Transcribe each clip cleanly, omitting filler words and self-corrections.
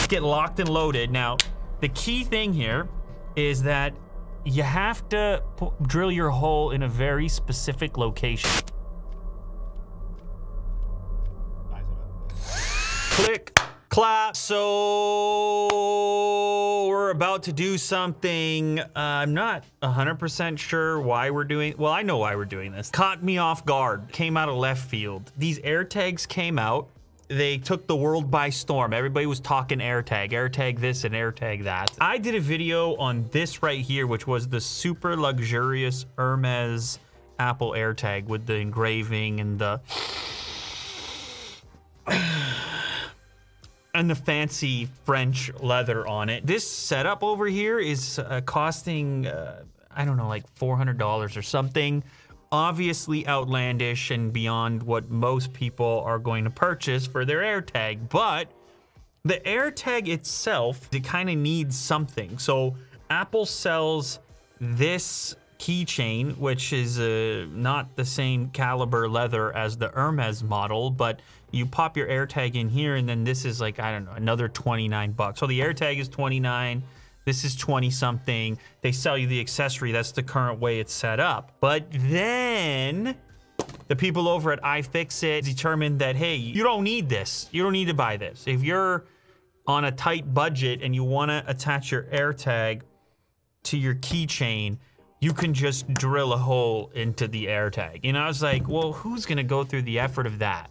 Let's get locked and loaded. Now, the key thing here is that you have to drill your hole in a very specific location. Click, clap. So we're about to do something. I'm not 100% sure why we're doing, well, I know why we're doing this. Caught me off guard, came out of left field. These AirTags came out. They took the world by storm. Everybody was talking AirTag, AirTag this and AirTag that. I did a video on this right here, which was the super luxurious Hermes Apple Air Tag with the engraving and the and the fancy French leather on it. This setup over here is costing, I don't know, like $400 or something. Obviously outlandish and beyond what most people are going to purchase for their AirTag, but the AirTag itself, it kind of needs something. So Apple sells this keychain, which is not the same caliber leather as the Hermes model, but you pop your AirTag in here and then this is like, I don't know, another 29 bucks. So the AirTag is 29. This is 20 something. They sell you the accessory. That's the current way it's set up. But then the people over at iFixit determined that, hey, you don't need this. You don't need to buy this. If you're on a tight budget and you want to attach your AirTag to your keychain, you can just drill a hole into the AirTag. And I was like, well, who's going to go through the effort of that?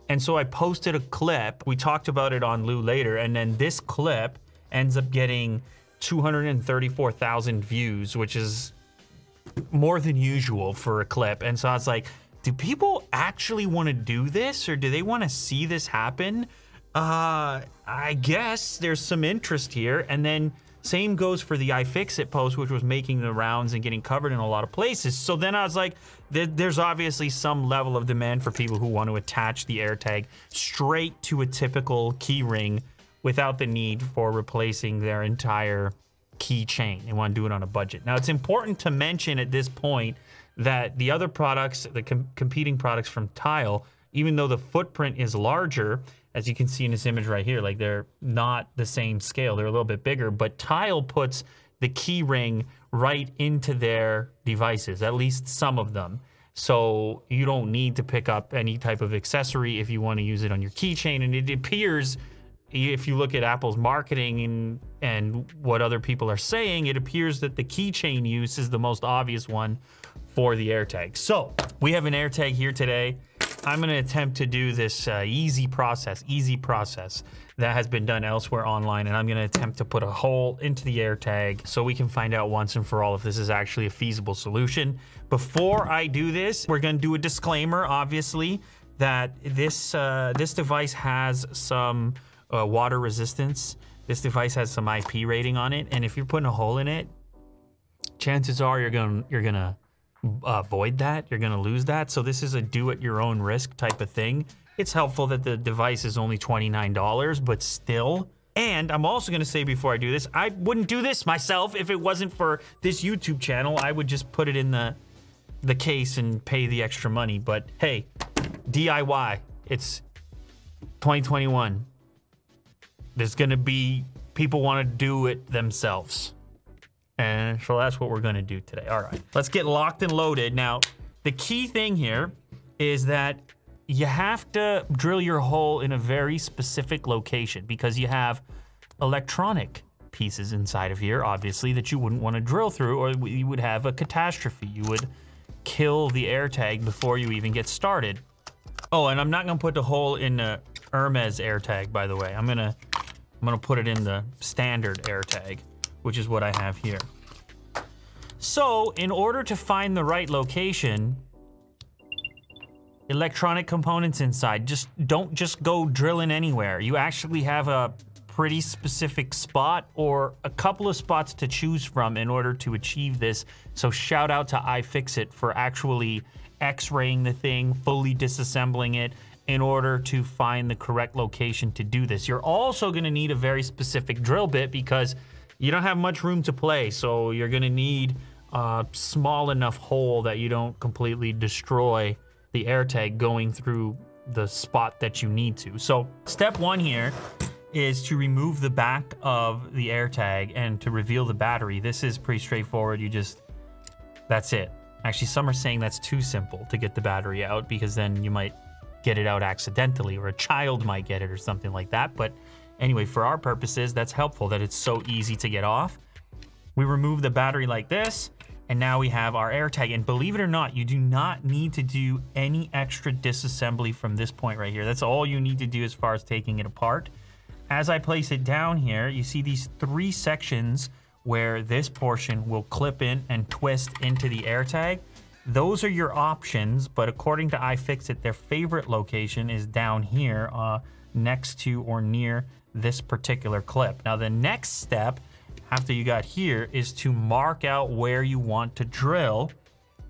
And so I posted a clip. We talked about it on Lou later. And then this clip ends up getting 234,000 views, which is more than usual for a clip. And so I was like, do people actually want to do this, or do they want to see this happen? I guess there's some interest here. And then same goes for the iFixit post, which was making the rounds and getting covered in a lot of places. So then I was like, there's obviously some level of demand for people who want to attach the AirTag straight to a typical key ring without the need for replacing their entire keychain. They want to do it on a budget. Now, it's important to mention at this point that the other products, the competing products from Tile, even though the footprint is larger, as you can see in this image right here, like they're not the same scale. They're a little bit bigger, but Tile puts the key ring right into their devices, at least some of them. So you don't need to pick up any type of accessory if you want to use it on your keychain. And it appears, if you look at Apple's marketing and what other people are saying, it appears that the keychain use is the most obvious one for the AirTag. So we have an AirTag here today. I'm going to attempt to do this easy process that has been done elsewhere online, and I'm going to attempt to put a hole into the AirTag so we can find out once and for all if this is actually a feasible solution. Before I do this, we're going to do a disclaimer, obviously, that this device has some water resistance. This device has some IP rating on it, and if you're putting a hole in it, chances are you're gonna avoid that. You're gonna lose that. So this is a do-at-your-own risk type of thing. It's helpful that the device is only $29, but still. And I'm also gonna say before I do this, I wouldn't do this myself if it wasn't for this YouTube channel. I would just put it in the case and pay the extra money. But hey, DIY. It's 2021. There's gonna be people want to do it themselves. And so that's what we're gonna do today. All right, let's get locked and loaded. Now, the key thing here is that you have to drill your hole in a very specific location because you have electronic pieces inside of here, obviously, that you wouldn't want to drill through, or you would have a catastrophe. You would kill the AirTag before you even get started. Oh, and I'm not gonna put the hole in the Hermes AirTag, by the way. I'm gonna put it in the standard AirTag, which is what I have here. So in order to find the right location, electronic components inside, don't just go drilling anywhere. You actually have a pretty specific spot or a couple of spots to choose from in order to achieve this. So shout out to iFixit for actually x-raying the thing, fully disassembling it in order to find the correct location to do this. You're also gonna need a very specific drill bit because you don't have much room to play. So you're gonna need a small enough hole that you don't completely destroy the AirTag going through the spot that you need to. So step one here is to remove the back of the AirTag and to reveal the battery. This is pretty straightforward. That's it. Actually, some are saying that's too simple to get the battery out because then you might get it out accidentally or a child might get it or something like that. But anyway, for our purposes, that's helpful that it's so easy to get off. We remove the battery like this, and now we have our AirTag. And believe it or not, you do not need to do any extra disassembly from this point right here. That's all you need to do as far as taking it apart. As I place it down here, you see these 3 sections where this portion will clip in and twist into the AirTag. Those are your options, but according to iFixit, their favorite location is down here next to or near this particular clip. Now the next step after you got here is to mark out where you want to drill.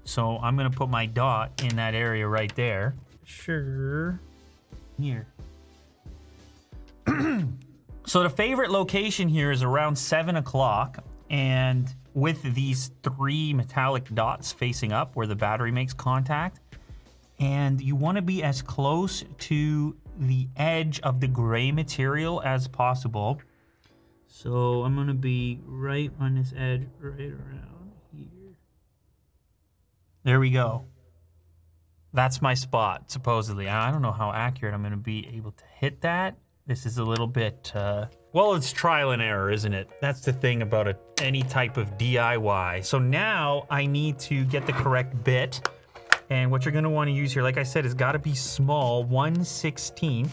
So I'm gonna put my dot in that area right there. Sure, here. So the favorite location here is around 7 o'clock, and with these 3 metallic dots facing up where the battery makes contact, and you want to be as close to the edge of the gray material as possible. So I'm going to be right on this edge, right around here. There we go. That's my spot, supposedly. I don't know how accurate I'm going to be able to hit that. This is a little bit, well, it's trial and error, isn't it? That's the thing about any type of DIY. So now I need to get the correct bit. And what you're gonna wanna use here, like I said, has gotta be small, 1/16.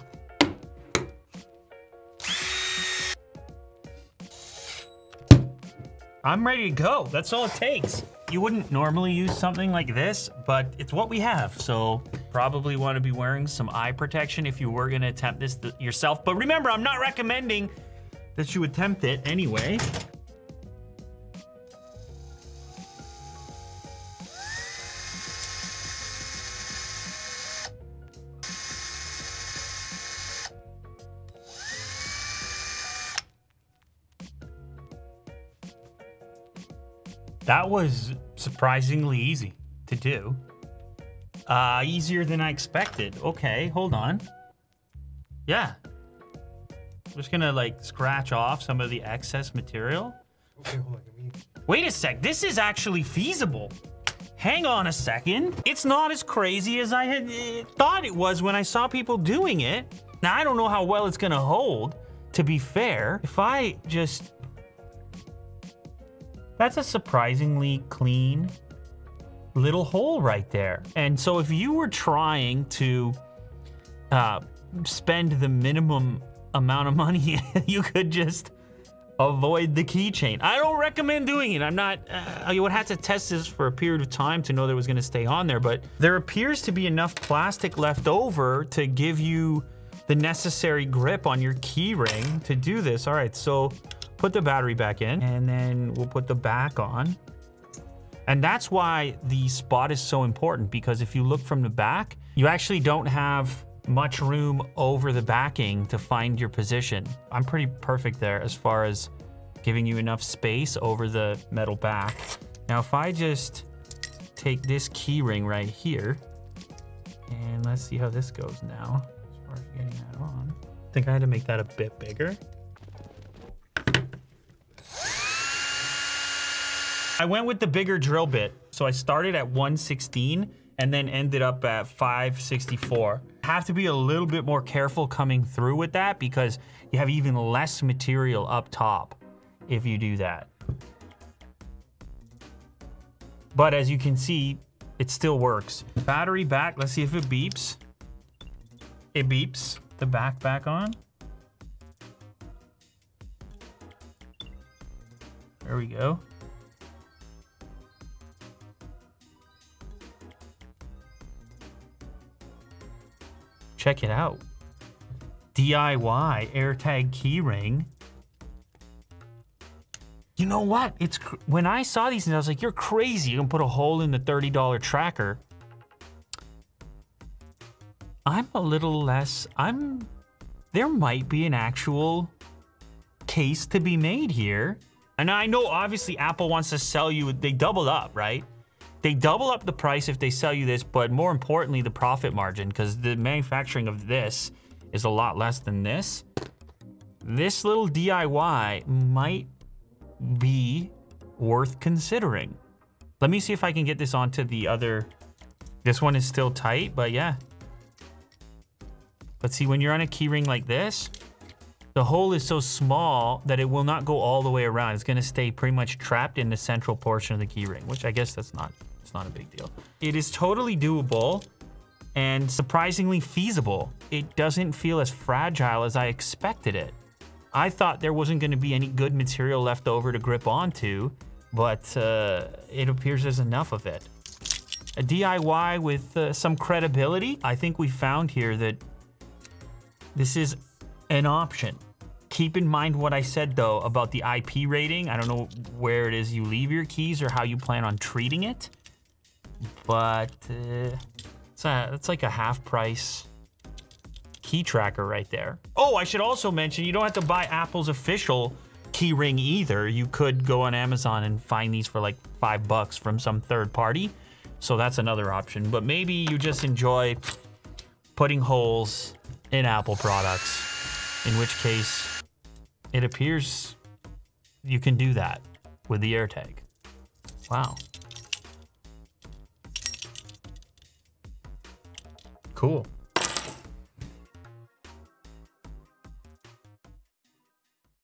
I'm ready to go. That's all it takes. You wouldn't normally use something like this, but it's what we have. So probably want to be wearing some eye protection if you were going to attempt this yourself. But remember, I'm not recommending that you attempt it anyway. That was surprisingly easy to do. Easier than I expected. Okay, hold on. Yeah. I'm just gonna like scratch off some of the excess material. Okay, hold on. Wait a sec, this is actually feasible. Hang on a second. It's not as crazy as I had thought it was when I saw people doing it. Now, I don't know how well it's gonna hold, to be fair. If I just... That's a surprisingly clean little hole right there. And so if you were trying to spend the minimum amount of money, you could just avoid the keychain. I don't recommend doing it. I'm not, you would have to test this for a period of time to know that it was gonna stay on there, but there appears to be enough plastic left over to give you the necessary grip on your key ring to do this. All right, so put the battery back in, and then we'll put the back on. And that's why the spot is so important, because if you look from the back, you actually don't have much room over the backing to find your position. I'm pretty perfect there as far as giving you enough space over the metal back. Now, if I just take this key ring right here, and let's see how this goes now, as far as getting that on. I think I had to make that a bit bigger. I went with the bigger drill bit. So I started at 1/16 and then ended up at 5/64. Have to be a little bit more careful coming through with that because you have even less material up top if you do that. But as you can see, it still works. Battery back, let's see if it beeps. It beeps. The back on. There we go. Check it out. DIY AirTag keyring. You know what? When I saw these things, I was like, you're crazy. You can put a hole in the $30 tracker. I'm a little less, there might be an actual case to be made here. And I know obviously Apple wants to sell you, they doubled up, right? They double up the price if they sell you this, but more importantly, the profit margin, because the manufacturing of this is a lot less than this. this little DIY might be worth considering. Let me see if I can get this onto the other. This one is still tight, but yeah. But see, when you're on a key ring like this, the hole is so small that it will not go all the way around. It's gonna stay pretty much trapped in the central portion of the key ring, which I guess it's not a big deal. It is totally doable and surprisingly feasible. It doesn't feel as fragile as I expected it. I thought there wasn't gonna be any good material left over to grip onto, but it appears there's enough of it. A DIY with some credibility. I think we found here that this is an option. Keep in mind what I said though about the IP rating. I don't know where it is you leave your keys or how you plan on treating it, but it's like a half price key tracker right there. Oh, I should also mention, you don't have to buy Apple's official key ring either. You could go on Amazon and find these for like $5 from some third party. So that's another option, but maybe you just enjoy putting holes in Apple products, in which case it appears you can do that with the AirTag. Wow. Cool.